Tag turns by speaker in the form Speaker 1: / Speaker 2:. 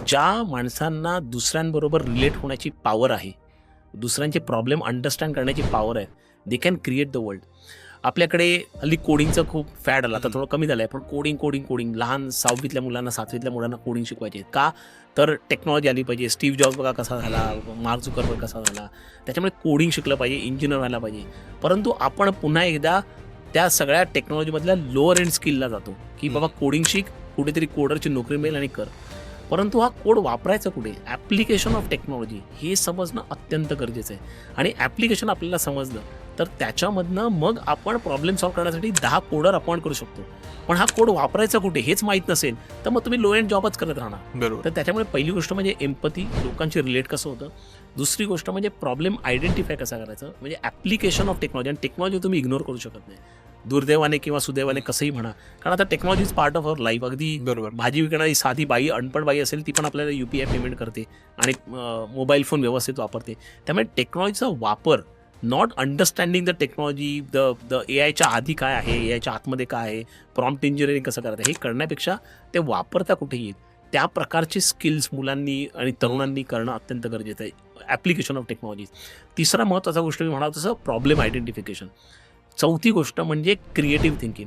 Speaker 1: ज्या माणसांना दुसऱ्यांबरोबर रिलेट होण्याची पॉवर आहे, दुसऱ्यांचे प्रॉब्लेम अंडरस्टँड करण्याची पॉवर आहे, they can create the world. आपल्याकडे हल्ली कोडिंगचं खूप फॅड आलं, आता थोडं कमी झालं आहे, पण कोडिंग लहान 6वीतल्या मुलांना 7वीतल्या मुलांना कोडिंग शिकवायचे. का तर टेक्नॉलॉजी आली पाहिजे. स्टीव्ह जॉब्स बघा कसा झाला, मार्क झुकरबर्ग कसा झाला, त्याच्यामुळे कोडिंग शिकलं पाहिजे, इंजिनियर व्हायला पाहिजे. परंतु आपण पुन्हा एकदा त्या सगळ्या टेक्नॉलॉजीमधल्या लोअर एंड स्किलला जातो की बाबा कोडिंग शिक, कुठेतरी कोडरची नोकरी मिळेल आणि कर. परंतु हा कोड वापरायचा कुठे, ॲप्लिकेशन ऑफ टेक्नॉलॉजी हे समजणं अत्यंत गरजेचं आहे. आणि ॲप्लिकेशन आपल्याला समजलं तर त्याच्यामधनं मग आपण प्रॉब्लेम सॉल्व्ह करण्यासाठी 10 कोडर अपॉइंट करू शकतो. पण हा कोड वापरायचा कुठे हेच माहीत नसेल तर मग तुम्ही लो एंड जॉबच करत राहणार.
Speaker 2: बरोबर.
Speaker 1: तर त्याच्यामुळे पहिली गोष्ट म्हणजे एम्पथी, लोकांची रिलेट कसं होतं. दुसरी गोष्ट म्हणजे प्रॉब्लेम आयडेंटिफाय कसा करायचं, म्हणजे ॲप्लिकेशन ऑफ टेक्नॉलॉजी. आणि टेक्नॉलॉजी तुम्ही इग्नोर करू शकत नाही, दुर्दैवाने किंवा सुदैवाने कसंही म्हणा, कारण आता technology is part of our life. अगदी
Speaker 2: बरोबर.
Speaker 1: भाजी विकणारी साधी बाई, अनपढ बाई असेल ती पण आपल्याला UPI पेमेंट करते आणि मोबाईल फोन व्यवस्थित वापरते. त्यामुळे टेक्नॉलॉजीचा वापर, not understanding the technology, the AIच्या आधी काय आहे, AIच्या आतमध्ये काय आहे, प्रॉम्प्ट इंजिनिअरिंग कसं करायचं, हे करण्यापेक्षा ते वापरता कुठे येईल त्या प्रकारचे स्किल्स मुलांनी आणि तरुणांनी करणं अत्यंत गरजेचं आहे. Application of technology. तिसरा महत्त्वाचा गोष्ट मी म्हणालो तसं प्रॉब्लेम आयडेंटिफिकेशन. चौथी गोष्ट म्हणजे क्रिएटिव्ह थिंकिंग.